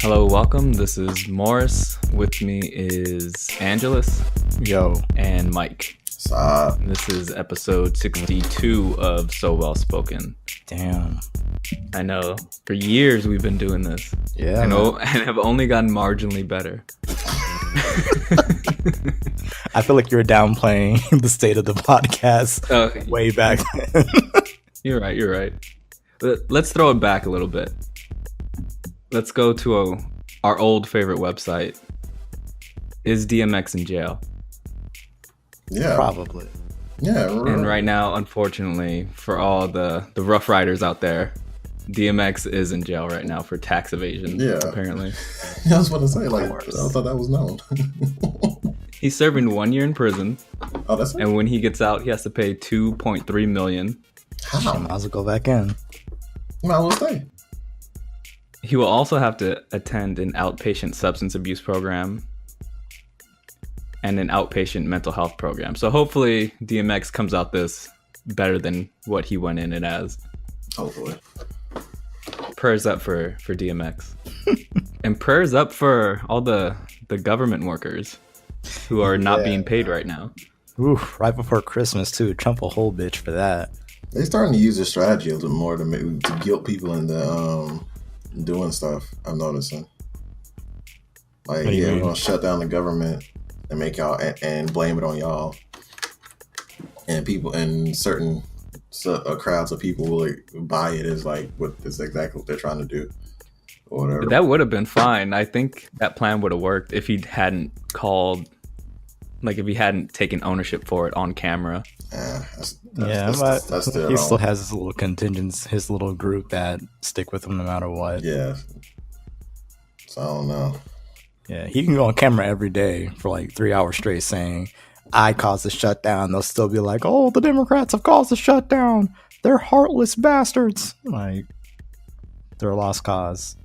Hello, welcome. This is Moris. With me is Angelus. Yo. And Mike. Stop. This is episode 62 of So Well Spoken. Damn. I know. For years we've been doing this. Yeah. And have only gotten marginally better. I feel like you're downplaying the state of the podcast way back then. You're right. Let's throw it back a little bit. Let's go to our old favorite website. Is DMX in jail? Yeah. Probably. Yeah. And right now, unfortunately, for all the Rough Riders out there, DMX is in jail right now for tax evasion, apparently. I was about to say, I thought that was known. He's serving 1 year in prison. Oh, that's it? And when he gets out, he has to pay $2.3 million. How? Might as well go back in. Might as well stay. He will also have to attend an outpatient substance abuse program and an outpatient mental health program. So hopefully DMX comes out this better than what he went in it as. Hopefully. Prayers up for DMX. And prayers up for all the government workers who are not being paid right now. Oof, right before Christmas too. Trump a whole bitch for that. They're starting to use this strategy a little more to guilt people into doing stuff. I'm noticing. Like, we're gonna shut down the government and make y'all and blame it on y'all. And people and certain crowds of people will buy it as like what is exactly what they're trying to do. Or whatever. That would have been fine. I think that plan would have worked if he hadn't called, like if he hadn't taken ownership for it on camera. That's he still has his little contingents, his little group that stick with him no matter what. Yeah. So I don't know. Yeah, he can go on camera every day for like 3 hours straight saying, I caused the shutdown. They'll still be like, oh, the Democrats have caused the shutdown. They're heartless bastards. Like, they're a lost cause.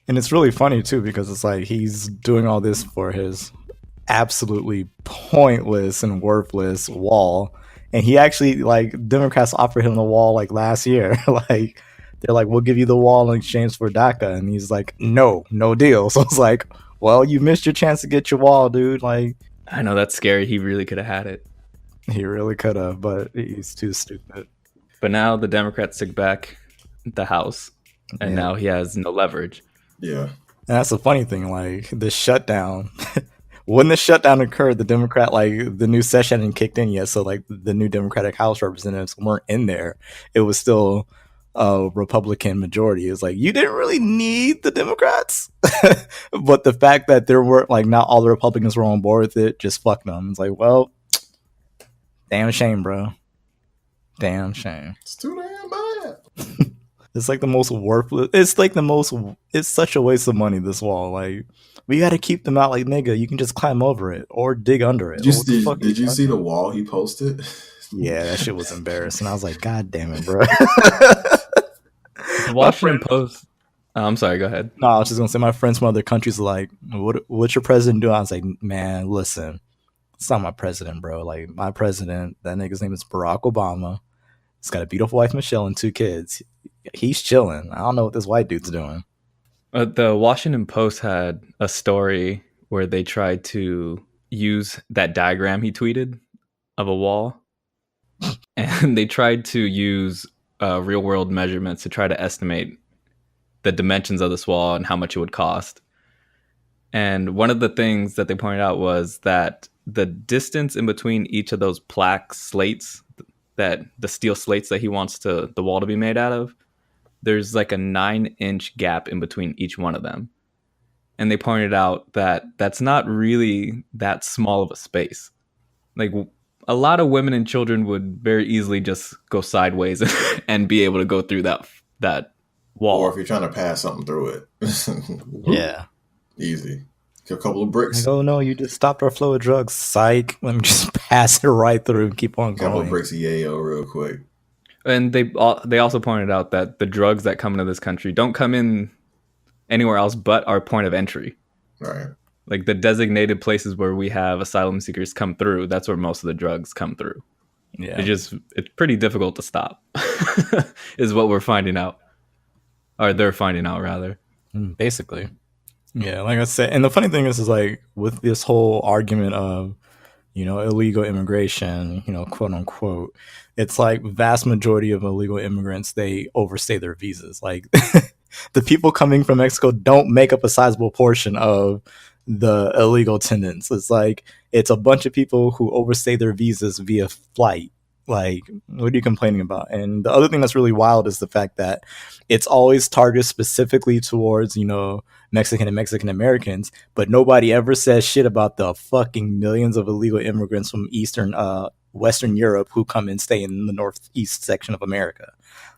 And it's really funny, too, because it's like he's doing all this for his absolutely pointless and worthless wall. And he actually, like, Democrats offered him the wall, like, last year. Like, they're like, we'll give you the wall in exchange for DACA. And he's like, no deal. So it's like, well, you missed your chance to get your wall, dude. Like, I know, that's scary. He really could have had it. He really could have, but he's too stupid. But now the Democrats took back the House, and now he has no leverage. Yeah. And that's the funny thing, like, the shutdown. When the shutdown occurred, the new session hadn't kicked in yet, so, like, the new Democratic House representatives weren't in there. It was still a Republican majority. It was like, you didn't really need the Democrats. But the fact that there weren't, like, not all the Republicans were on board with it just fucked them. It's like, well, damn shame, bro. Damn shame. It's too damn bad. It's like the most worthless. It's such a waste of money, this wall. Like, we got to keep them out. Like, nigga, you can just climb over it or dig under it. Did you see the wall he posted? Yeah, that shit was embarrassing. I was like, God damn it, bro. The Washington Post. I'm sorry, go ahead. No, I was just going to say, my friends from other countries are like, what's your president doing? I was like, man, listen, it's not my president, bro. Like, my president, that nigga's name is Barack Obama. He's got a beautiful wife, Michelle, and 2 kids. He's chilling. I don't know what this white dude's doing. The Washington Post had a story where they tried to use that diagram he tweeted of a wall. And they tried to use real world measurements to try to estimate the dimensions of this wall and how much it would cost. And one of the things that they pointed out was that the distance in between each of those plaque slates, that the steel slates that he wants the wall to be made out of, there's like a 9-inch gap in between each one of them. And they pointed out that that's not really that small of a space. Like, a lot of women and children would very easily just go sideways and be able to go through that wall. Or if you're trying to pass something through it. Yeah. Easy. A couple of bricks. Like, oh no, you just stopped our flow of drugs. Psych. Let me just pass it right through and keep on going. A couple of bricks of yayo real quick. And they also pointed out that the drugs that come into this country don't come in anywhere else but our point of entry. Right. Like, the designated places where we have asylum seekers come through, that's where most of the drugs come through. Yeah. It's pretty difficult to stop, is what we're finding out. Or they're finding out, rather. Basically. Yeah, like I said, and the funny thing is like with this whole argument of illegal immigration, quote unquote, it's like vast majority of illegal immigrants, they overstay their visas. Like the people coming from Mexico don't make up a sizable portion of the illegal tenants. It's like it's a bunch of people who overstay their visas via flight. Like, what are you complaining about? And the other thing that's really wild is the fact that it's always targeted specifically towards, Mexican and Mexican Americans, but nobody ever says shit about the fucking millions of illegal immigrants from Western Europe who come and stay in the northeast section of America.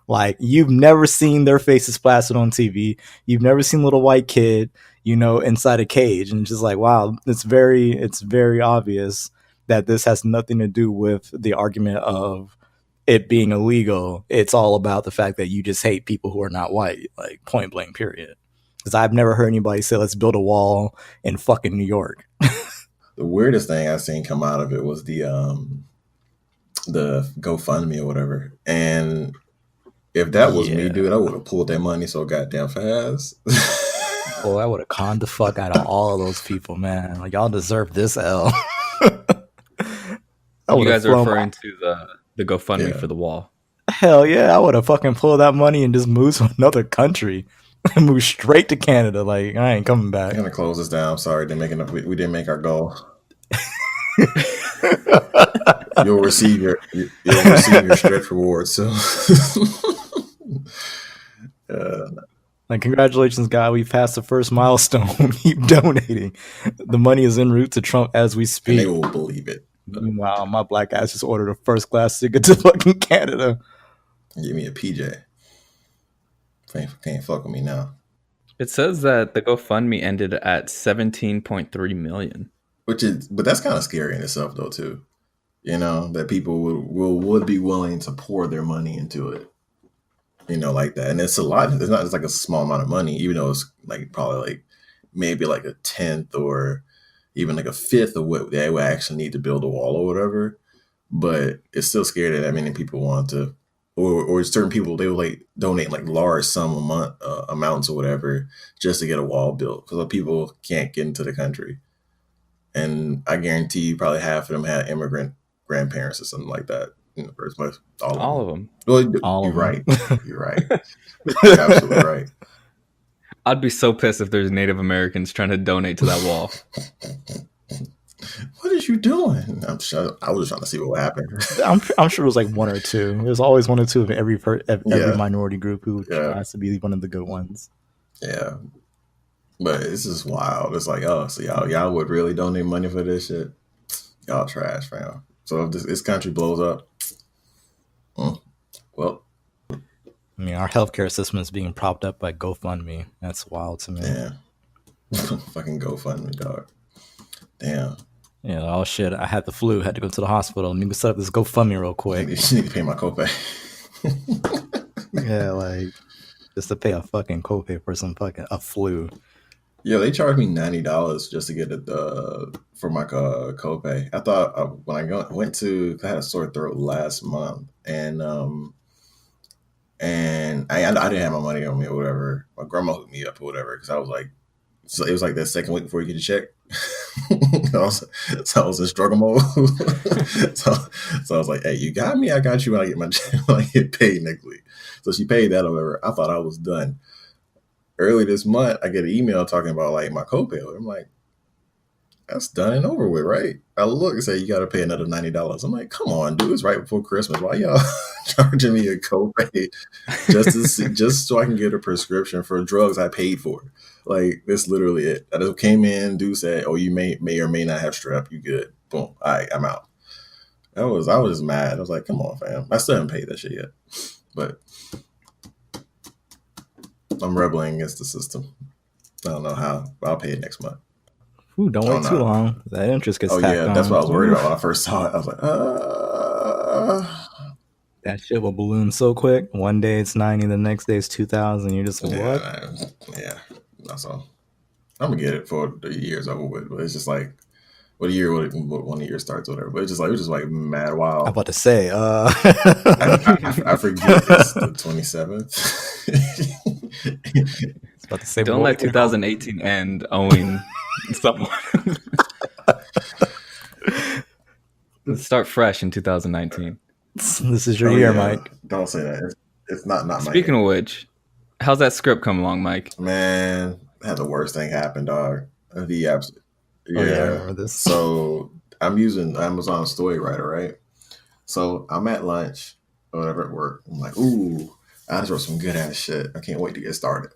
Like, you've never seen their faces plastered on TV. You've never seen little white kid, inside a cage, and just like, wow, it's very obvious that this has nothing to do with the argument of it being illegal. It's all about the fact that you just hate people who are not white, like point blank, period. Because I've never heard anybody say, let's build a wall in fucking New York. The weirdest thing I've seen come out of it was the GoFundMe or whatever. And if that was me, dude, I would have pulled that money so goddamn fast. Boy, I would have conned the fuck out of all of those people, man. Like, y'all deserve this L. You guys are referring to the GoFundMe for the wall. Hell yeah, I would have fucking pulled that money and just moved to another country. Move straight to Canada. Like, I ain't coming back. I'm gonna close this down. Sorry, we didn't make our goal. You'll receive your stretch reward. So, like, congratulations, guy. We passed the first milestone. Keep donating. The money is en route to Trump as we speak. And they will believe it. Meanwhile, my black ass just ordered a first class ticket to fucking Canada. Give me a PJ. Can't fuck with me now. It says that the GoFundMe ended at 17.3 million. But that's kind of scary in itself, though, too. That people would be willing to pour their money into it. Like that. And it's a lot. It's not just like a small amount of money, even though it's like probably like maybe like a 10th or even like a 5th of what they would actually need to build a wall or whatever. But it's still scary that many people want to, or certain people, they will like donate like large amounts or whatever just to get a wall built because people can't get into the country. And I guarantee you probably half of them had immigrant grandparents or something like that in the first place. All of them. Well, you're right. You're right. You're absolutely right. I'd be so pissed if there's Native Americans trying to donate to that wall. What is you doing? I was just trying to see what happened. I'm sure it was like one or two. There's always one or two of every minority group who tries to be one of the good ones. Yeah. But it's just wild. It's like, oh, so y'all would really donate money for this shit? Y'all trash, fam. So if this country blows up, well. I mean, our healthcare system is being propped up by GoFundMe. That's wild to me. Yeah. Fucking GoFundMe, dog. Damn. Yeah, oh shit, I had the flu, had to go to the hospital. Let me set up this GoFundMe real quick. You need to pay my copay. Yeah, like, just to pay a fucking copay for a flu. Yeah, they charged me $90 just to get it for my copay. I thought when I went to, I had a sore throat last month, and I didn't have my money on me or whatever. My grandma hooked me up or whatever because I was like, so it was like that second week before you get your check. So I was in struggle mode. so I was like, hey, you got me, I got you when I get my check, when I get paid next week. So she paid that or whatever. I thought I was done. Early this month, I get an email talking about like my copay. I'm like, that's done and over with, right? I look and say, you got to pay another $90. I'm like, come on, dude, it's right before Christmas. Why y'all charging me a copay just so I can get a prescription for drugs I paid for? Like, that's literally it. I just came in, dude said, oh, you may or may not have strep. You good. Boom. All right, I'm out. I was just mad. I was like, come on, fam. I still haven't paid that shit yet. But I'm rebelling against the system. I don't know how. I'll pay it next month. Ooh, don't wait too long. That interest gets tacked on. That's what I was worried about when I first saw it. I was like, that shit will balloon so quick. One day it's 90, the next day it's 2,000. You're just like, what? Yeah, that's all. I'm gonna get it for the year's over with, but it's just like, when a year starts, whatever. But it's just like mad wild. I'm about to say, I forget it's the 27th. About to say, Don't let 2018 end owing someone. Let's start fresh in 2019. This is your year, Mike. Don't say that. It's not my Speaking of which, how's that script come along, Mike? Man, I had the worst thing happen, dog. The absolute. Yeah. Oh, yeah, I remember this. So I'm using Amazon Story Writer, right? So I'm at lunch or whatever at work. I'm like, ooh, I just wrote some good ass shit. I can't wait to get started.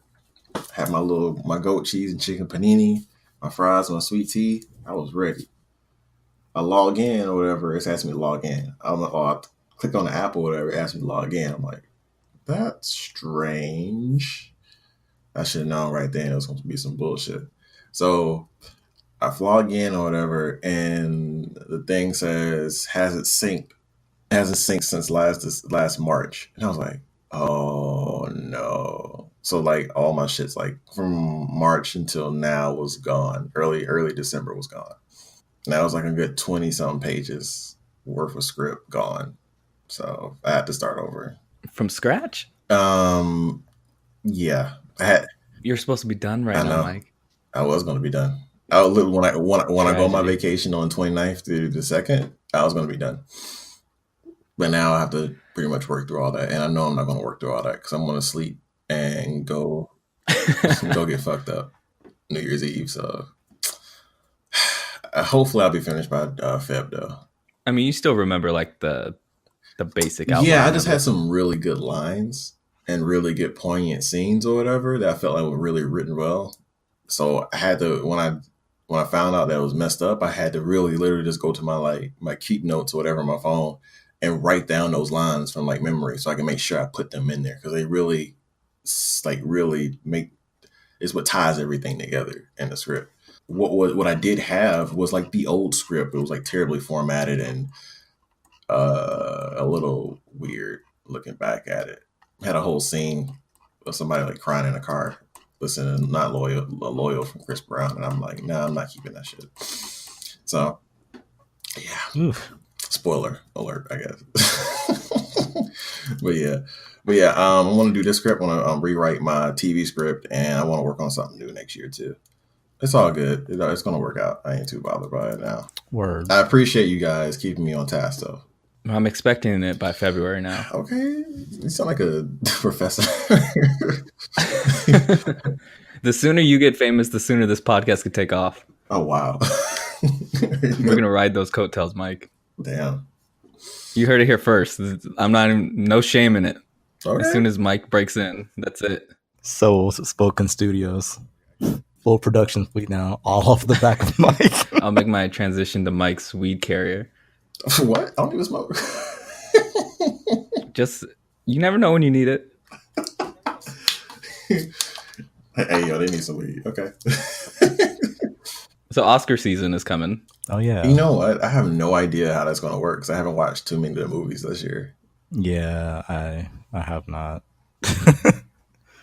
Have my goat cheese and chicken panini, my fries, my sweet tea. I was ready. I log in or whatever. It's asking me to log in. I click on the app or whatever. It asks me to log in. I'm like, that's strange. I should have known right then it was going to be some bullshit. So I log in or whatever, and the thing says hasn't synced since last March, and I was like, oh no. So like all my shit's like from March until now was gone. Early December was gone. That was like a good 20 something pages worth of script gone. So I had to start over from scratch. Yeah, You're supposed to be done right now, Mike. I was going to be done. When I go on my vacation on 29th through the 2nd, I was going to be done. But now I have to pretty much work through all that, and I know I'm not going to work through all that because I'm going to sleep and go get fucked up New Year's Eve. So hopefully I'll be finished by Feb though. I mean, you still remember like the basic outline. Yeah, I just had some really good lines and really good poignant scenes or whatever that I felt like were really written well. So I had to, when I found out that it was messed up, I had to really literally just go to my keep notes or whatever on my phone and write down those lines from like memory so I can make sure I put them in there because they really make is what ties everything together in the script. What I did have was like the old script. It was like terribly formatted and a little weird looking back at it. Had a whole scene of somebody like crying in a car, listening to Not Loyal from Chris Brown, and I'm like, nah, I'm not keeping that shit. So, yeah. Oof. Spoiler alert, I guess. but yeah. I want to do this script. I want to rewrite my TV script, and I want to work on something new next year too. It's all good. It's gonna work out. I ain't too bothered by it now. Word. I appreciate you guys keeping me on task though. I'm expecting it by February now. Okay. You sound like a professor. The sooner you get famous, the sooner this podcast could take off. Oh, wow. We're going to ride those coattails, Mike. Damn. You heard it here first. I'm not even, no shame in it. Okay. As soon as Mike breaks in, that's it. So Spoken Studios. Full production fleet now, all off the back of Mike. I'll make my transition to Mike's weed carrier. What? I don't even smoke. Just, you never know when you need it. Hey, yo, they need some weed. Okay. So Oscar season is coming. Oh, yeah. You know what? I have no idea how that's going to work because I haven't watched too many of the movies this year. Yeah, I have not.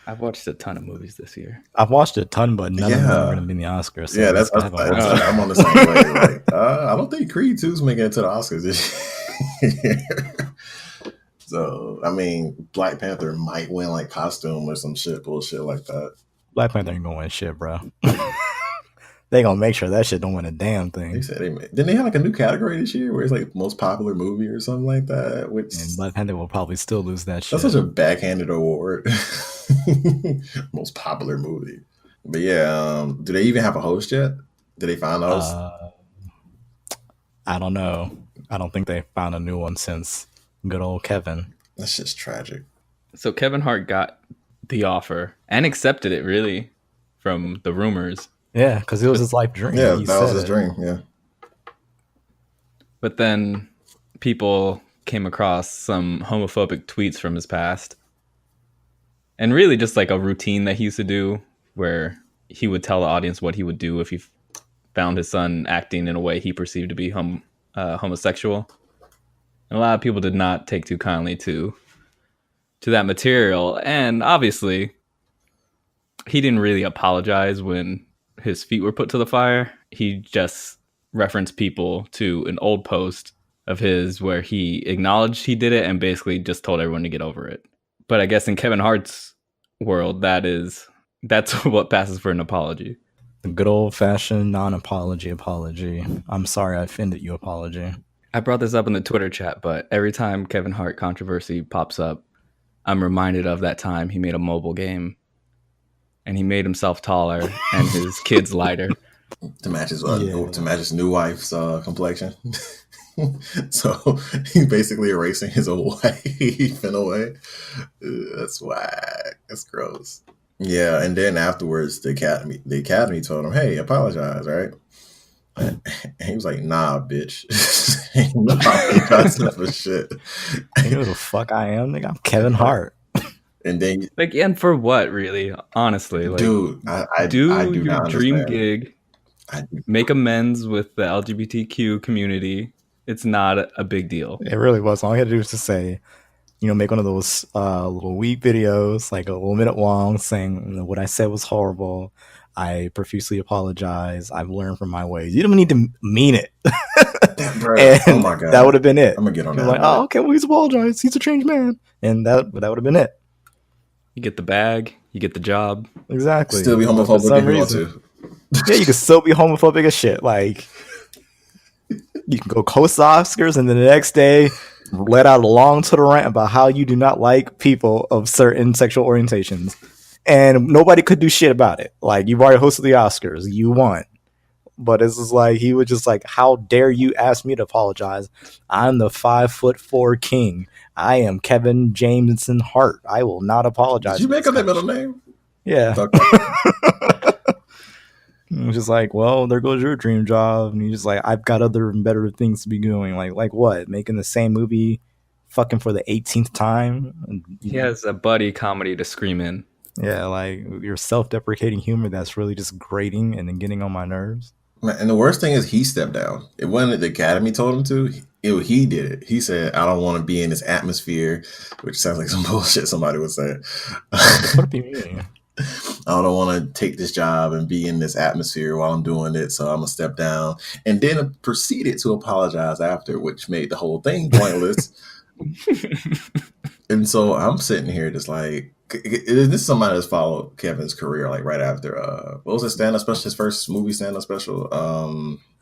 I've watched a ton of movies this year. I've watched a ton, but none of them are going to be in the Oscars. So yeah, I'm on the same way. Like, I don't think Creed 2's making it to the Oscars this year. So, I mean, Black Panther might win like costume or some bullshit like that. Black Panther ain't going to win shit, bro. They going to make sure that shit don't win a damn thing. They said didn't they have like a new category this year where it's like most popular movie or something like that? And Black Panther will probably still lose that shit. That's such a backhanded award. Most popular movie. But yeah, do they even have a host yet? Did they find those? I don't know. I don't think they found a new one since good old Kevin. That's just tragic. So Kevin Hart got the offer and accepted it, really, from the rumors. Yeah, because it was his life dream. Yeah, that was his dream, yeah. But then people came across some homophobic tweets from his past. And really just like a routine that he used to do where he would tell the audience what he would do if he found his son acting in a way he perceived to be homosexual. And a lot of people did not take too kindly to that material. And obviously, he didn't really apologize when his feet were put to the fire. He just referenced people to an old post of his where he acknowledged he did it and basically just told everyone to get over it. But I guess in Kevin Hart's world, that is That's what passes for an apology. The good old fashioned non-apology apology. I'm sorry I offended you apology. I brought this up in the Twitter chat, but every time Kevin Hart controversy pops up, I'm reminded of that time he made a mobile game and he made himself taller and his kids lighter to match his new wife's complexion. So he's basically erasing his old wife in a way. That's whack. That's gross. Yeah, and then afterwards, the academy told him, "Hey, apologize, right?" And he was like, "Nah, bitch, ain't no apologizing for shit." You know who the fuck I am, nigga? I'm Kevin Hart. And then, like, and for what, really? Honestly, like, dude, I do your not dream understand. gig, make amends with the LGBTQ community. It's not a big deal. It really was. All I had to do was to say, make one of those little weak videos, like a little minute long, saying what I said was horrible. I profusely apologize. I've learned from my ways. You don't need to mean it. Oh my god, that would have been it. I'm gonna get on that. Like, oh, okay, well, he's apologized. He's a changed man, and that would have been it. You get the bag, you get the job. Exactly. Still be homophobic if you want to. Yeah, you can still be homophobic as shit. Like, you can go host the Oscars, and then the next day let out a long to the rant about how you do not like people of certain sexual orientations, and nobody could do shit about it. Like, you've already hosted the Oscars, you won. But it's just like, he was just like, how dare you ask me to apologize? I'm the 5'4" king. I am Kevin Jameson Hart. I will not apologize. Did you make up that middle name? Yeah. Okay. It was just like, well, there goes your dream job. And he's just like, I've got other and better things to be doing. Like what? Making the same movie fucking for the 18th time? He has a buddy comedy to scream in. Yeah, like your self-deprecating humor that's really just grating and then getting on my nerves. And the worst thing is he stepped down. It wasn't the Academy told him to. He did it. He said, I don't want to be in this atmosphere, which sounds like some bullshit somebody would say. What do you mean? I don't want to take this job and be in this atmosphere while I'm doing it, so I'm going to step down. And then proceeded to apologize after, which made the whole thing pointless. And so I'm sitting here just like, this is somebody that's followed Kevin's career like right after what was his stand-up special, his first movie stand-up special?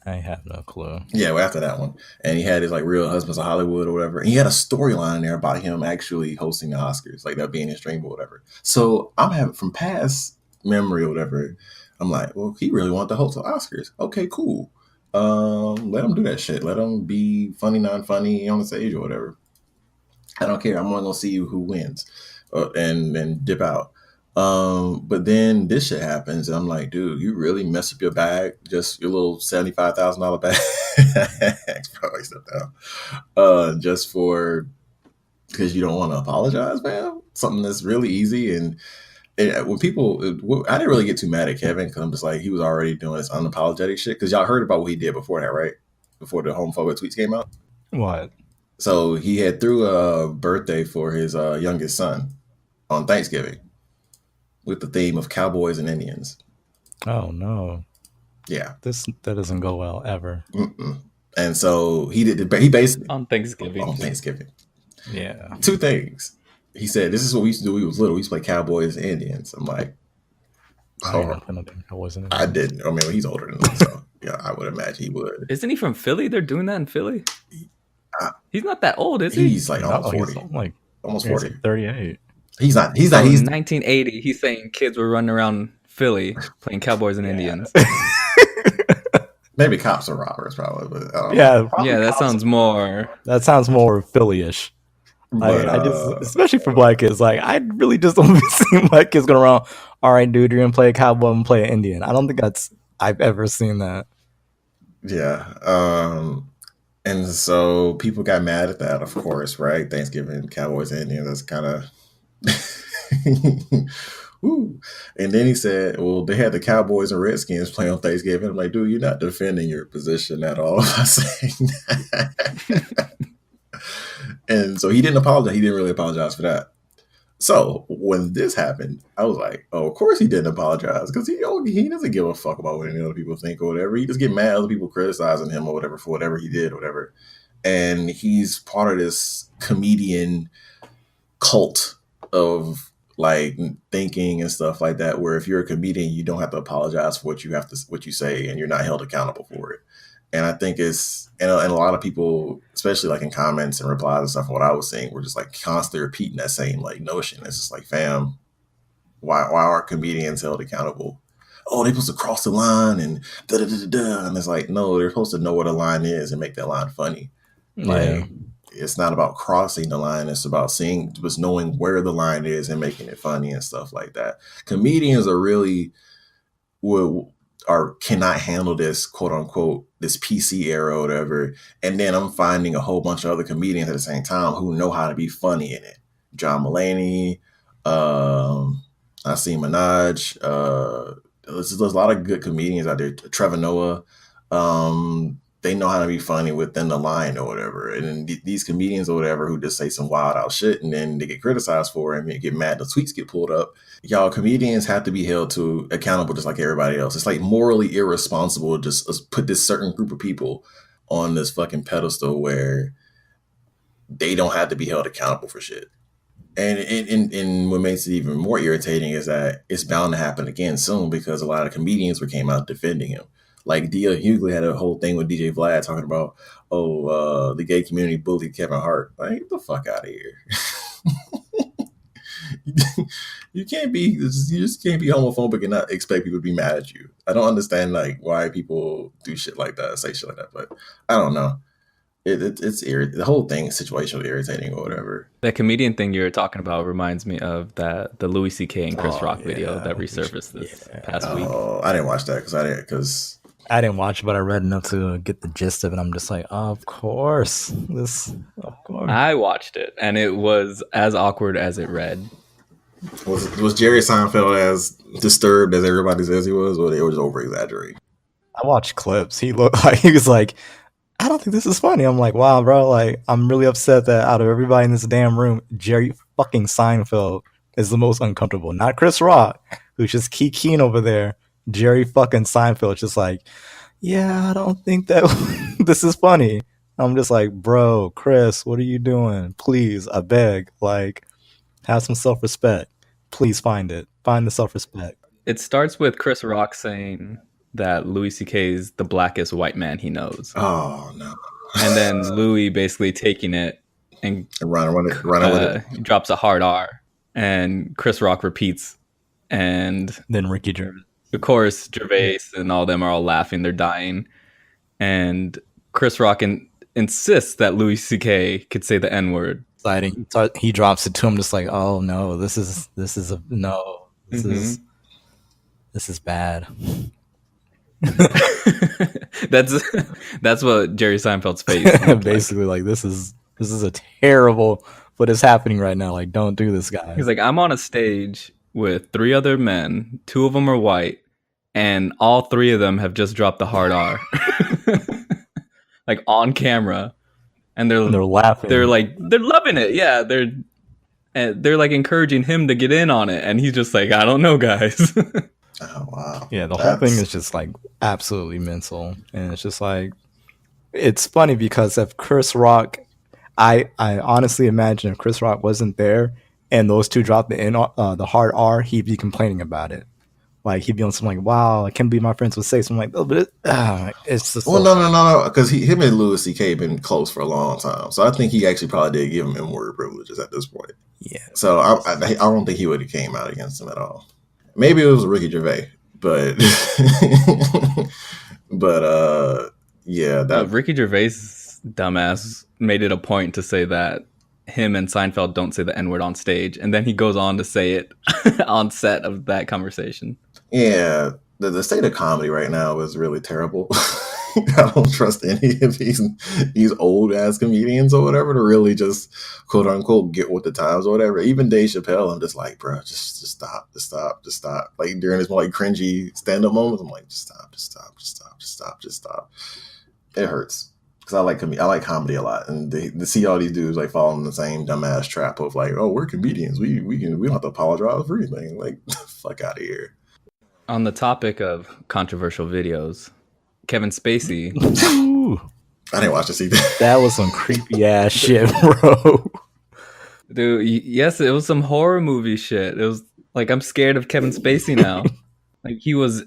I have no clue. Yeah, well, after that one. And he had his like Real Husbands of Hollywood or whatever. And he had a storyline in there about him actually hosting the Oscars, like that being his dream or whatever. So I'm having from past memory or whatever, I'm like, well, he really wanted to host the Oscars. Okay, cool. Let him do that shit. Let him be funny, non-funny on the stage or whatever. I don't care. I'm only gonna see who wins, and dip out. But then this shit happens, and I'm like, dude, you really mess up your bag, just your little $75,000 bag, probably step down, just for because you don't want to apologize, man. Something that's really easy, and when people, I didn't really get too mad at Kevin because I'm just like, he was already doing this unapologetic shit. Because y'all heard about what he did before that, right? Before the homophobic tweets came out. What? So he had threw a birthday for his youngest son on Thanksgiving with the theme of cowboys and Indians. Oh no! Yeah, that doesn't go well ever. Mm-mm. And so he basically on Thanksgiving. Yeah, two things. He said, "This is what we used to do. When we was little. We used to play cowboys and Indians." I'm like, I wasn't. I didn't. I mean, he's older than me, so yeah, I would imagine he would. Isn't he from Philly? They're doing that in Philly. He's not that old, is he? He's like almost 40. Like almost 40. Like 38. He's not. He's 1980. He's saying kids were running around Philly playing cowboys and Indians. Maybe cops are robbers, probably. But yeah, that sounds more. That sounds more Philly-ish. But, I just, especially for black kids, like I really just don't see black kids going around. All right, dude, you're gonna play a cowboy and play an Indian. I don't think I've ever seen that. Yeah. And so people got mad at that, of course, right? Thanksgiving, cowboys and Indians, that's kind of Ooh. And then he said, well, they had the Cowboys and Redskins play on Thanksgiving. I'm like, dude, you're not defending your position at all by saying that. And so he didn't apologize. He didn't really apologize for that. So when this happened, I was like, oh, of course he didn't apologize because he doesn't give a fuck about what any other people think or whatever. He just get mad at other people criticizing him or whatever for whatever he did or whatever. And he's part of this comedian cult of like thinking and stuff like that, where if you're a comedian, you don't have to apologize for what you say, and you're not held accountable for it. And I think and a lot of people, especially like in comments and replies and stuff, what I was saying, were just like constantly repeating that same like notion. It's just like, fam, why are comedians held accountable? Oh, they're supposed to cross the line and da da da da. And it's like, no, they're supposed to know what a line is and make that line funny. Like, it's not about crossing the line. It's about just knowing where the line is and making it funny and stuff like that. Comedians are really cannot handle this, quote unquote, this PC era or whatever. And then I'm finding a whole bunch of other comedians at the same time who know how to be funny in it. John Mulaney, Asim Minaj, there's a lot of good comedians out there. Trevor Noah, they know how to be funny within the line or whatever. And then these comedians or whatever who just say some wild out shit and then they get criticized for it and get mad. The tweets get pulled up. Y'all, comedians have to be held accountable just like everybody else. It's like morally irresponsible to just put this certain group of people on this fucking pedestal where they don't have to be held accountable for shit. And what makes it even more irritating is that it's bound to happen again soon because a lot of comedians came out defending him. Like D.L. Hughley had a whole thing with DJ Vlad talking about, the gay community bullied Kevin Hart. Like, get the fuck out of here. You just can't be homophobic and not expect people to be mad at you. I don't understand like why people do shit like that, say shit like that, but I don't know. It's the whole thing is situationally irritating or whatever. That comedian thing you're talking about reminds me of the Louis C.K. and Chris Rock video that resurfaced this past week. I didn't watch that because I didn't watch it, but I read enough to get the gist of it. I'm just like, of course. I watched it, and it was as awkward as it read. Was Jerry Seinfeld as disturbed as everybody says he was, or they were just over exaggerating? I watched clips. He looked like he was like, I don't think this is funny. I'm like, wow, bro. Like, I'm really upset that out of everybody in this damn room, Jerry fucking Seinfeld is the most uncomfortable. Not Chris Rock, who's just keen over there. Jerry fucking Seinfeld just like, yeah, I don't think that this is funny. I'm just like, bro, Chris, what are you doing? Please, I beg. Like, have some self-respect. Please find it. Find the self-respect. It starts with Chris Rock saying that Louis C.K. is the blackest white man he knows. Oh, no. And then Louis basically taking it and running with it. Drops a hard R. And Chris Rock repeats. And then Ricky Gervais. Of course, Gervais and all them are all laughing. They're dying. And Chris Rock insists that Louis C.K. could say the N-word. So he drops it to him just like, oh, no, this is bad. That's what Jerry Seinfeld's face basically like this is a terrible what is happening right now. Like, don't do this, guy. He's like, I'm on a stage with 3 other men, 2 of them are white, and all 3 of them have just dropped the hard R. Like on camera. And they're laughing. They're loving it. Yeah, they're like encouraging him to get in on it, and he's just like, I don't know, guys. Oh wow. Yeah, the whole thing is just like absolutely mental, and it's just like, it's funny because if Chris Rock, I honestly imagine if Chris Rock wasn't there and those 2 dropped the hard R, he'd be complaining about it. Like, he'd be on something like, wow, I can't believe my friends would say something like, oh, but it's just... Well, no, because him and Louis C.K. been close for a long time. So I think he actually probably did give him M-word privileges at this point. Yeah. So I don't think he would have came out against him at all. Maybe it was Ricky Gervais, but... yeah. Ricky Gervais' dumbass made it a point to say that him and Seinfeld don't say the N-word on stage, and then he goes on to say it on set of that conversation. Yeah, the state of comedy right now is really terrible. I don't trust any of these old ass comedians or whatever to really just quote unquote get with the times or whatever. Even Dave Chappelle, I'm just like, bro, just stop. Like during his more like cringy stand up moments, I'm like, just stop. It hurts. Because I like comedy a lot, and to see all these dudes like fall in the same dumbass trap of like, oh, we're comedians, we don't have to apologize for anything. Like, fuck out of here. On the topic of controversial videos, Kevin Spacey. I didn't watch this either. That was some creepy ass shit, bro. Dude, yes, it was some horror movie shit. It was like I'm scared of Kevin Spacey now. Like he was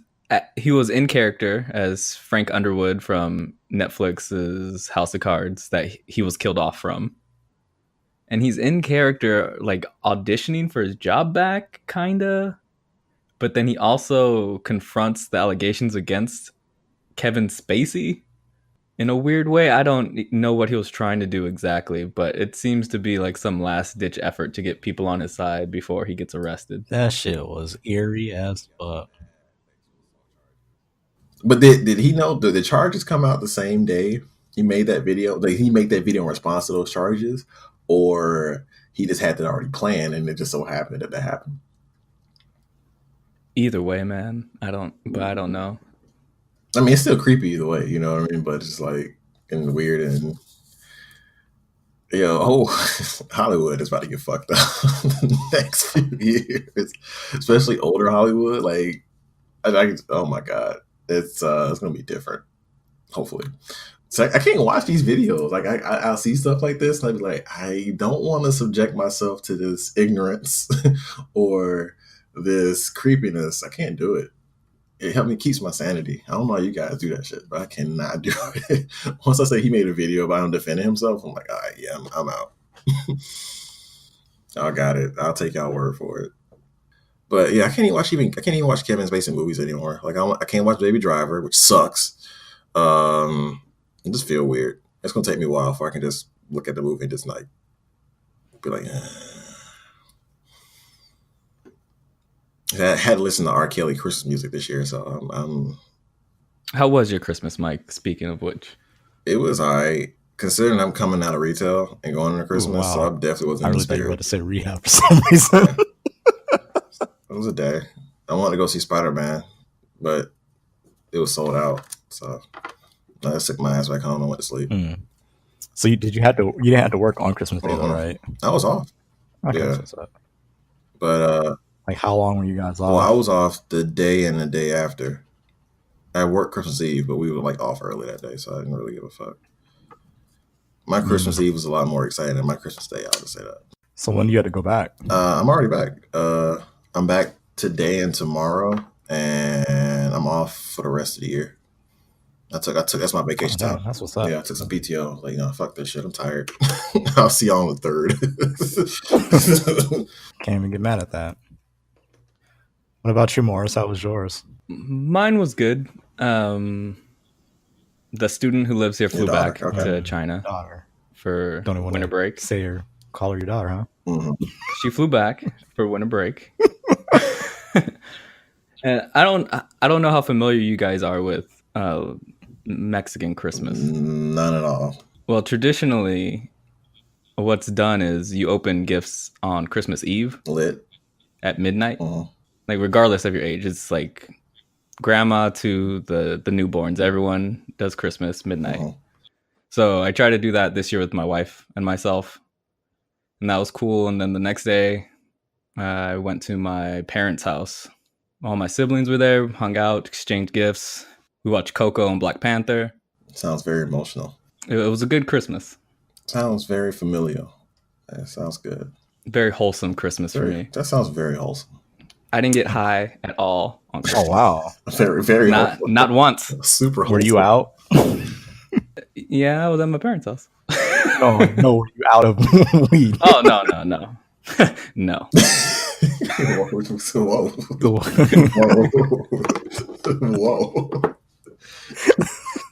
in character as Frank Underwood from Netflix's House of Cards that he was killed off from. And he's in character like auditioning for his job back kinda, but then he also confronts the allegations against Kevin Spacey in a weird way. I don't know what he was trying to do exactly, but it seems to be like some last ditch effort to get people on his side before he gets arrested. That shit was eerie as fuck. But did he know the charges come out the same day he made that video? Like he made that video in response to those charges, or he just had that already planned and it just so happened that happened? Either way, man, I don't know. I mean, it's still creepy either way, you know what I mean? But it's like and weird and Hollywood is about to get fucked up the next few years, especially older Hollywood. Like, oh my god, it's gonna be different. Hopefully, so I can't watch these videos. Like, I'll see stuff like this, and I'd be like, I don't want to subject myself to this ignorance or this creepiness. I can't do it. It helped me keeps my sanity. I don't know how you guys do that shit, but I cannot do it. Once I say he made a video about him defending himself, I'm like, all right, yeah, I'm out. I got it. I'll take y'all word for it. But yeah, I can't even watch Kevin Spacey movies anymore. Like I can't watch Baby Driver, which sucks. I just feel weird. It's gonna take me a while before I can just look at the movie and just like be like. I had to listen to R. Kelly Christmas music this year, so I'm. How was your Christmas, Mike? Speaking of which, it was alright. Considering I'm coming out of retail and going into Christmas, so I definitely wasn't. I really thought you were about to say rehab for some reason. It was a day. I wanted to go see Spider-Man, but it was sold out, so I just took my ass back home and went to sleep. So you didn't have to work on Christmas Day, though, right? I was off. Okay, yeah, but like how long were you guys off? Well, I was off the day and the day after. I worked Christmas Eve, but we were like off early that day, so I didn't really give a fuck. My Christmas Eve was a lot more exciting than my Christmas Day. I'll just say that. So when do you have to go back? I'm already back. I'm back today and tomorrow, and I'm off for the rest of the year. I took that's my vacation time. That's what's up. Yeah, I took some PTO. Like, fuck this shit. I'm tired. I'll see y'all on the 3rd. Can't even get mad at that. What about you, Morris? How was yours? Mine was good. The student who lives here flew back to China for winter break. Call her your daughter, huh? Mm-hmm. She flew back for winter break. And I don't know how familiar you guys are with Mexican Christmas. None at all. Well, traditionally, what's done is you open gifts on Christmas Eve. Lit. At midnight. Uh-huh. Like, regardless of your age, it's like grandma to the newborns. Everyone does Christmas midnight. Uh-huh. So I tried to do that this year with my wife and myself, and that was cool. And then the next day, I went to my parents' house. All my siblings were there, hung out, exchanged gifts. We watched Coco and Black Panther. Sounds very emotional. It was a good Christmas. Sounds very familial. That sounds good. Very wholesome Christmas for me. That sounds very wholesome. I didn't get high at all on Christmas. Oh, wow. Very, very not once. Super wholesome. Were you out? Yeah, I was at my parents' house. Oh, no, were you out of weed? Oh, no. No. Whoa.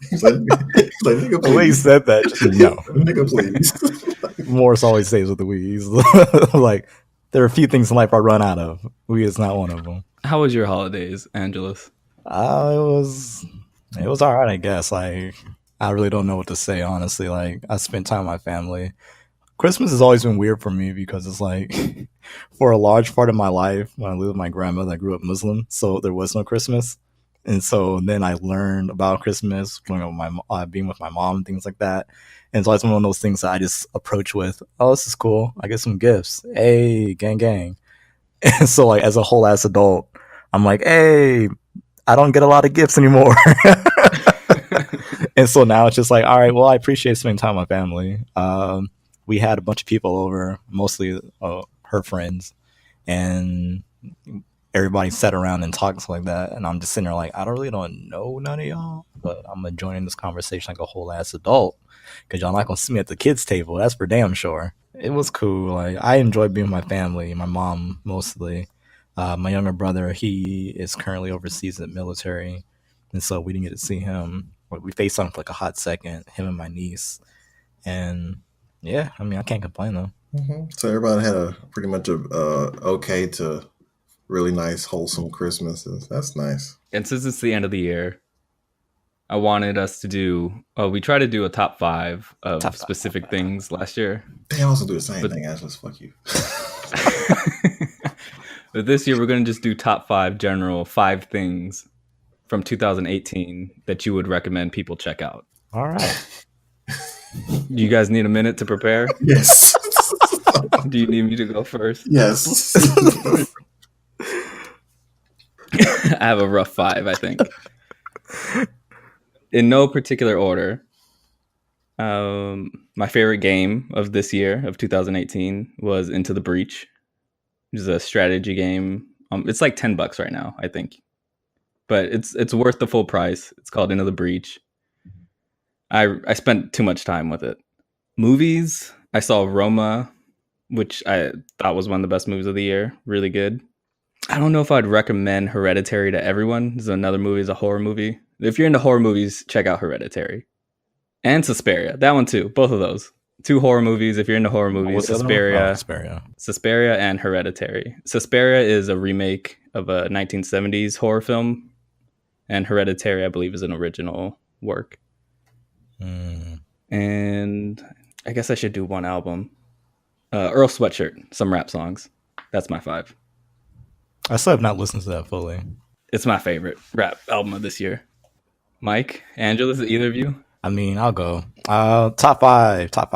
He's like, nigga, please. The way he said that, no. Nigga, please. Morris always stays with the weed. He's like, there are a few things in life I run out of. Weed is not one of them. How was your holidays, Angelus? It was all right, I guess. Like, I really don't know what to say, honestly. Like, I spent time with my family. Christmas has always been weird for me because it's like, for a large part of my life, when I lived with my grandmother, I grew up Muslim, so there was no Christmas. And so then I learned about Christmas, being with my mom and things like that. And it's always one of those things that I just approach with, oh, this is cool. I get some gifts. Hey, gang, gang. And so, like, as a whole ass adult, I'm like, hey, I don't get a lot of gifts anymore. And so now it's just like, all right, well, I appreciate spending time with my family. we had a bunch of people over, mostly her friends, and everybody sat around and talked like that. And I'm just sitting there like, I don't know none of y'all, but I'm gonna join in this conversation like a whole ass adult because y'all not gonna see me at the kids' table. That's for damn sure. It was cool. Like I enjoyed being with my family, my mom mostly. My younger brother, he is currently overseas in the military, and so we didn't get to see him. We FaceTimed for like a hot second, him and my niece, and yeah, I mean, I can't complain though. Mm-hmm. So everybody had a pretty much a okay to really nice, wholesome Christmases. That's nice. And since it's the end of the year, I wanted us to do. We tried to do a top 5 of top specific 5. Things last year. They also do the same thing, Angelus. Fuck you. But this year, we're going to just do top 5 general 5 things from 2018 that you would recommend people check out. All right. You guys need a minute to prepare? Yes. Do you need me to go first? Yes. I have a rough 5, I think. In no particular order, my favorite game of this year, of 2018, was Into the Breach. Which is a strategy game. It's like $10 right now, I think. But it's worth the full price. It's called Into the Breach. I spent too much time with it. Movies, I saw Roma, which I thought was one of the best movies of the year. Really good. I don't know if I'd recommend Hereditary to everyone. This is another movie, it's a horror movie. If you're into horror movies, check out Hereditary. And Suspiria. That one too. Both of those. 2 horror movies. If you're into horror movies, Suspiria and Hereditary. Suspiria is a remake of a 1970s horror film. And Hereditary, I believe, is an original work. And I guess I should do one album. Earl Sweatshirt, some rap songs. That's my 5. I still have not listened to that fully. It's my favorite rap album of this year. Mike, Angelus, either of you? I mean, I'll go. Top five. Top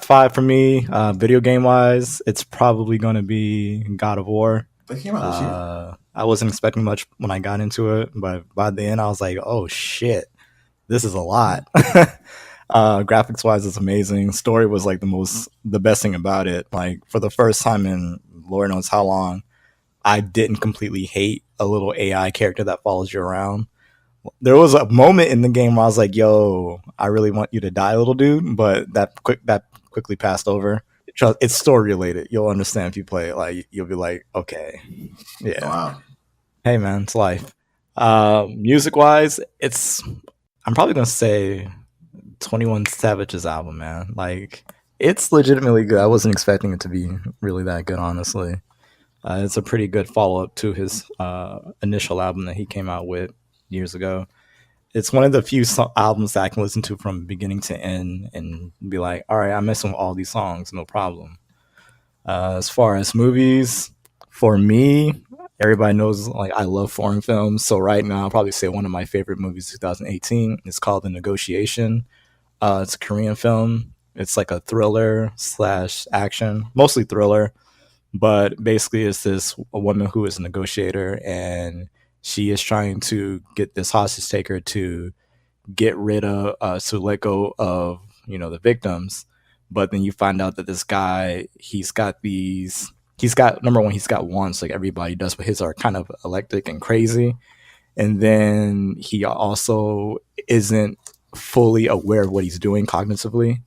5 for me, video game wise, it's probably going to be God of War. They came out this year. I wasn't expecting much when I got into it, but by the end, I was like, oh shit, this is a lot. Graphics wise, it's amazing. Story was like the best thing about it. Like for the first time in Lord knows how long, I didn't completely hate a little AI character that follows you around. There was a moment in the game where I was like, yo, I really want you to die, little dude, but that quickly passed over. It's story related. You'll understand if you play it. Like you'll be like, okay, yeah. Wow. Hey man, it's life. Music wise, I'm probably gonna say 21 Savage's album, man. Like it's legitimately good. I wasn't expecting it to be really that good, honestly. It's a pretty good follow up to his initial album that he came out with years ago. It's one of the few albums that I can listen to from beginning to end and be like, all right, I'm messing with all these songs, no problem. As far as movies, for me, everybody knows like I love foreign films. So right now, I'll probably say one of my favorite movies of 2018 is called The Negotiation. It's a Korean film. It's like a thriller / action, mostly thriller. But basically, it's a woman who is a negotiator, and she is trying to get this hostage taker to get rid of, to let go of, the victims. But then you find out that this guy, he's got number one, he's got wants like everybody does, but his are kind of electric and crazy. And then he also isn't fully aware of what he's doing cognitively.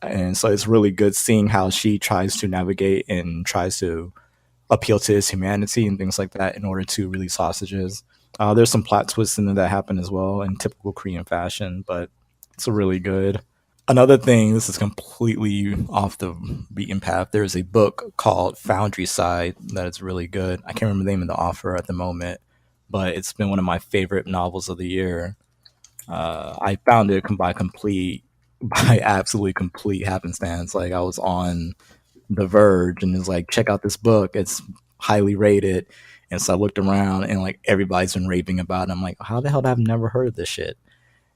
And so it's really good seeing how she tries to navigate and tries to appeal to his humanity and things like that in order to release hostages. There's some plot twists in there that happen as well in typical Korean fashion, but it's really good. Another thing, this is completely off the beaten path. There's a book called Foundry Side that is really good. I can't remember the name of the author at the moment, but it's been one of my favorite novels of the year. I found it by absolutely complete happenstance. Like I was on The Verge and it's like, check out this book. It's highly rated. And so I looked around and like everybody's been raving about it. I'm like, how the hell have I never heard of this shit?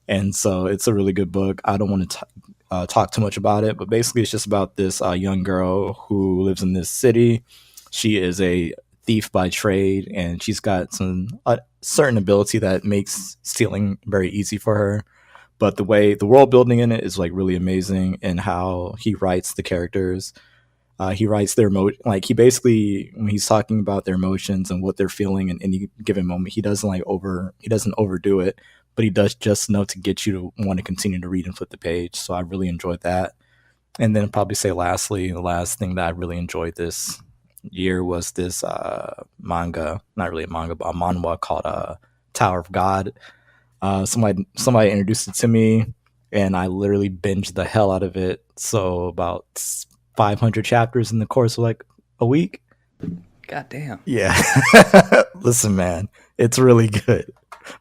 And so it's a really good book. I don't want to talk too much about it, but basically it's just about this young girl who lives in this city. She is a thief by trade, and she's got some certain ability that makes stealing very easy for her. But the way the world building in it is like really amazing, and how he writes the characters. He writes their like he basically, when he's talking about their emotions and what they're feeling in any given moment, he doesn't overdo it, but he does just enough to get you to want to continue to read and flip the page. So I really enjoyed that. And then probably say lastly, the last thing that I really enjoyed this year was this manga, not really a manga, but a manhwa called Tower of God. Somebody introduced it to me, and I literally binged the hell out of it. So about 500 chapters in the course of like a week. God damn. Yeah. Listen, man, it's really good.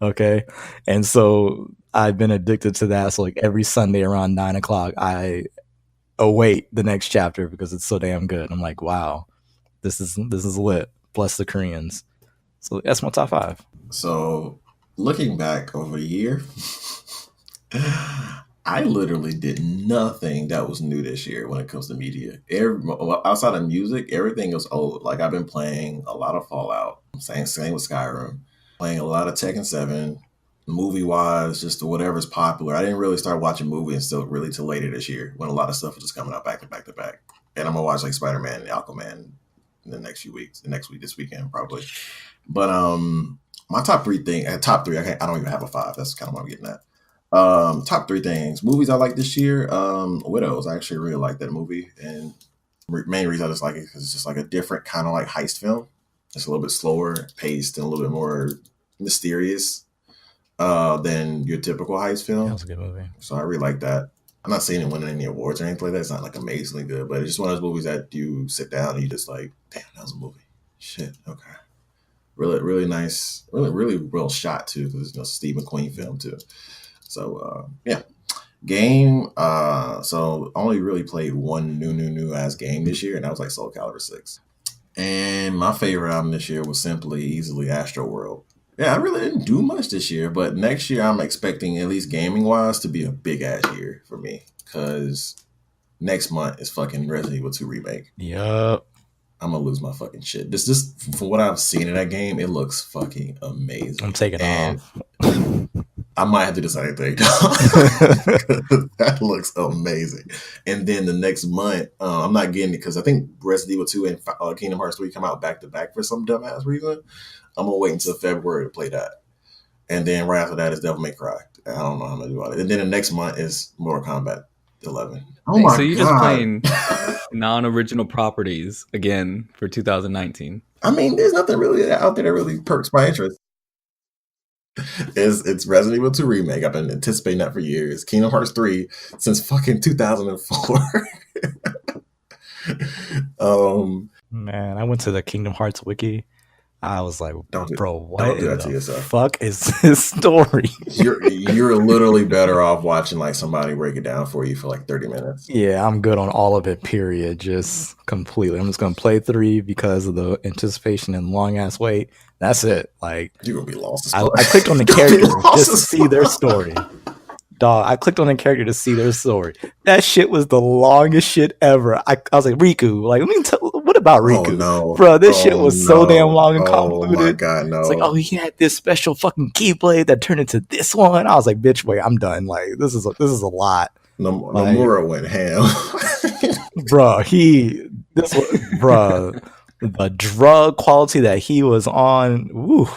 Okay. And so I've been addicted to that. So like every Sunday around 9:00, I await the next chapter because it's so damn good. I'm like, wow, this is lit. Bless the Koreans. So that's my top 5. So looking back over a year, I literally did nothing that was new this year when it comes to media. Outside of music, everything is old. Like I've been playing a lot of Fallout, same with Skyrim, playing a lot of Tekken 7, movie-wise, just whatever's popular. I didn't really start watching movies until till later this year when a lot of stuff was just coming out back to back to back. And I'm going to watch like Spider-Man and Aquaman in the next few weeks, this weekend probably. But my top 3 I don't even have a 5. That's kind of what I'm getting at. Top 3 things. Movies I like this year. Widows. I actually really like that movie, and main reason I just like it because it's just like a different kind of like heist film. It's a little bit slower paced and a little bit more mysterious than your typical heist film. That was a good movie. So I really like that. I'm not saying it winning any awards or anything like that. It's not like amazingly good, but it's just one of those movies that you sit down and you just like, damn, that was a movie. Shit. Okay. Really, really nice. Really, really well shot too, because it's a Steve McQueen film too. So yeah, game. So only really played one new ass game this year, and that was like Soul Calibur 6. And my favorite album this year was easily Astro World. Yeah, I really didn't do much this year, but next year I'm expecting, at least gaming wise, to be a big ass year for me, because next month is fucking Resident Evil 2 remake. Yup. I'm gonna lose my fucking shit. This from what I've seen in that game, it looks fucking amazing. I'm taking off. I might have to do the same thing. That looks amazing. And then the next month, I'm not getting it because I think Resident Evil 2 and Kingdom Hearts 3 come out back to back for some dumbass reason. I'm gonna wait until February to play that. And then right after that is Devil May Cry. I don't know how I'm gonna do it. And then the next month is Mortal Kombat 11. Oh my god! So you're just playing non-original properties again for 2019. I mean, there's nothing really out there that really perks my interest. It's Resident Evil 2 remake. I've been anticipating that for years. Kingdom Hearts 3 since fucking 2004. Man, I went to the Kingdom Hearts wiki. I was like, bro, what don't do that to yourself. Fuck is this story? You're literally better off watching like somebody break it down for you for like 30 minutes. Yeah, I'm good on all of it, period. Just completely. I'm just gonna play 3 because of the anticipation and long ass wait. That's it. Like, you're gonna be lost. I clicked on the character just to see their story. Dog, I clicked on the character to see their story. That shit was the longest shit ever. I was like, Riku. Like, what about Riku? Oh, no. Bro, this shit was so damn long and convoluted. Oh my god, no. It's like, oh, he had this special fucking keyblade that turned into this one. I was like, bitch, wait, I'm done. Like, this is a lot. Nomura went ham. The drug quality that he was on, woo,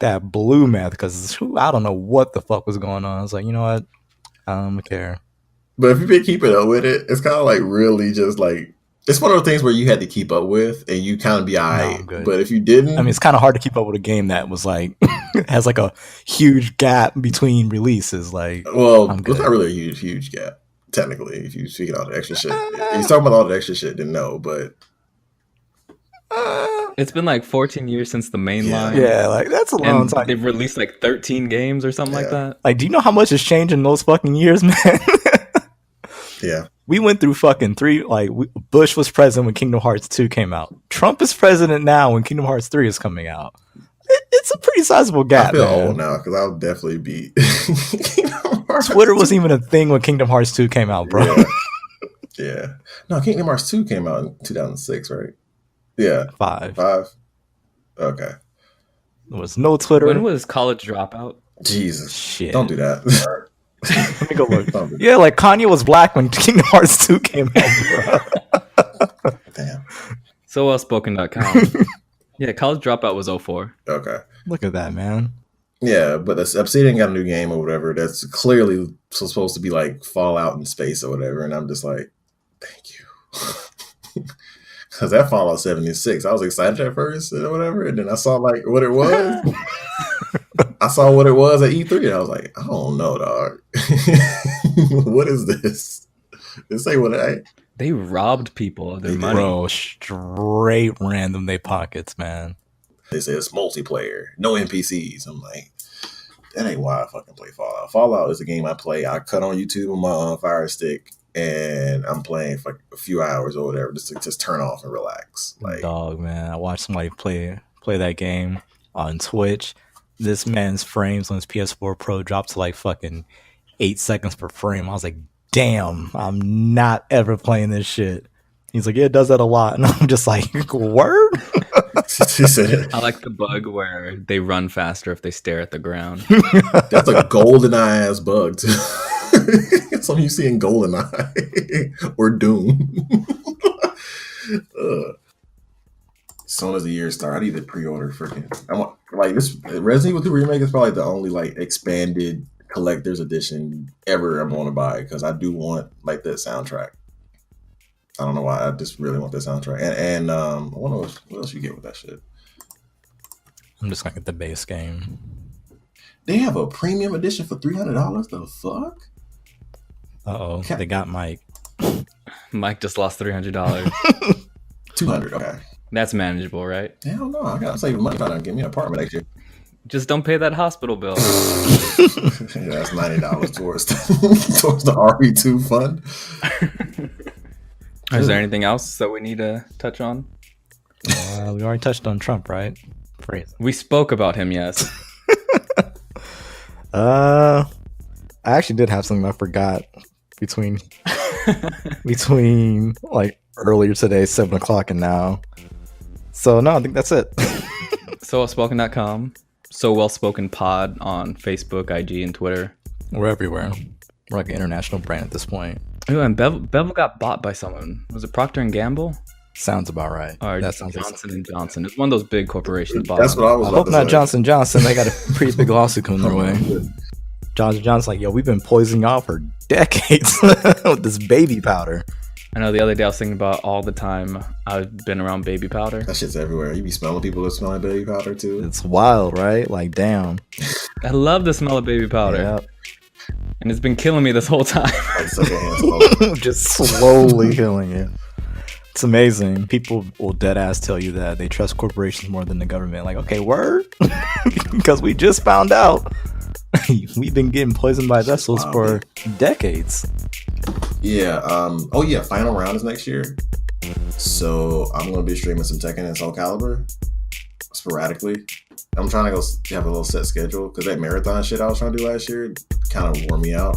that blew math, because I don't know what the fuck was going on. I was like, you know what? I don't care. But if you've been keeping up with it, it's kind of like really just like, it's one of those things where you had to keep up with and you kind of be all right. No, but if you didn't, I mean, it's kind of hard to keep up with a game that was like, has like a huge gap between releases. Like, well, it's not really a huge gap, technically, if you speak all the extra shit. If you're talking about all the extra shit, then no, but. It's been like 14 years since the main line. Yeah, like that's a long time. They've released like 13 games or something like that. Like, do you know how much has changed in those fucking years, man? Yeah. We went through fucking 3, like, Bush was president when Kingdom Hearts 2 came out. Trump is president now when Kingdom Hearts 3 is coming out. It's a pretty sizable gap, I feel old now, because I'll definitely be Twitter wasn't even a thing when Kingdom Hearts 2 came out, bro. Yeah. No, Kingdom Hearts 2 came out in 2006, right? Yeah. 5. Okay. There was no Twitter. When was College Dropout? Jesus. Shit. Don't do that. Let me go look. Yeah, like Kanye was black when Kingdom Hearts 2 came out, bro. Damn. So wellspoken.com. Yeah, College Dropout was 04. Okay. Look at that, man. Yeah, but Obsidian got a new game or whatever that's clearly supposed to be like Fallout in space or whatever, and I'm just like, thank you. Because that Fallout 76, I was excited at first or whatever, and then I saw like what it was. I saw what it was at E3, and I was like, I don't know, dog. What is this? This ain't what I... They robbed people of their money. Bro, straight random they pockets, man. They say it's multiplayer, no NPCs. I'm like, that ain't why I fucking play Fallout. Fallout is a game I play. I cut on YouTube on my Fire Stick, and I'm playing for a few hours or whatever, just to just turn off and relax. Like, dog, man, I watched somebody play that game on Twitch. This man's frames on his PS4 Pro dropped to like fucking 8 seconds per frame. I was like, damn, I'm not ever playing this shit. He's like, yeah, it does that a lot. And I'm just like, word? I like the bug where they run faster if they stare at the ground. That's a golden eye ass bug, too. Something you see in GoldenEye or Doom. As soon as the year starts, I need to pre-order freaking. I want like this Resident Evil 2 remake is probably the only like expanded collector's edition ever I'm going to buy, because I do want like that soundtrack. I don't know why, I just really want that soundtrack. And I wonder what else you get with that shit. I'm just gonna get the base game. They have a premium edition for $300. The fuck? Uh-oh, they got Mike. Mike just lost $300. $200. Okay. That's manageable, right? Hell no, I gotta save money trying to get me an apartment next year. Just don't pay that hospital bill. Yeah, that's $90 towards the RE2 fund. Is there anything else that we need to touch on? We already touched on Trump, right? Phrase. We spoke about him, yes. I actually did have something I forgot between like earlier today, 7:00 and now. So no, I think that's it. SoWellspoken.com, So Wellspoken Pod on Facebook, IG, and Twitter. We're everywhere. We're like an international brand at this point. Oh, and Bevel got bought by someone. Was it Procter and Gamble? Sounds about right. Or that sounds Johnson and Johnson. It's one of those big corporations. That's what I was. I hope not Johnson Johnson. They got a pretty big lawsuit coming their way. Johnson Johnson's like, yo, we've been poisoning y'all for decades with this baby powder. I know the other day I was thinking about all the time I've been around baby powder. That shit's everywhere. You be smelling people that smelling baby powder too. It's wild, right? Like, damn. I love the smell of baby powder. Yep. And it's been killing me this whole time. Just slowly killing you. It's amazing. People will dead ass tell you that they trust corporations more than the government. Like, okay, word? Because we just found out we've been getting poisoned by vessels for decades. Yeah. Oh yeah. Final round is next year. So I'm gonna be streaming some Tekken and Soul Calibur sporadically. I'm trying to go have a little set schedule because that marathon shit I was trying to do last year kind of wore me out.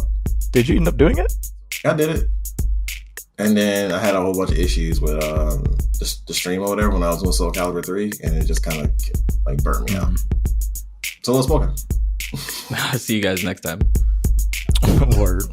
Did you end up doing it? I did it. And then I had a whole bunch of issues with the stream or whatever when I was doing Soul Calibur 3, and it just kind of like burnt me out. So let's spoken. See you guys next time. Word.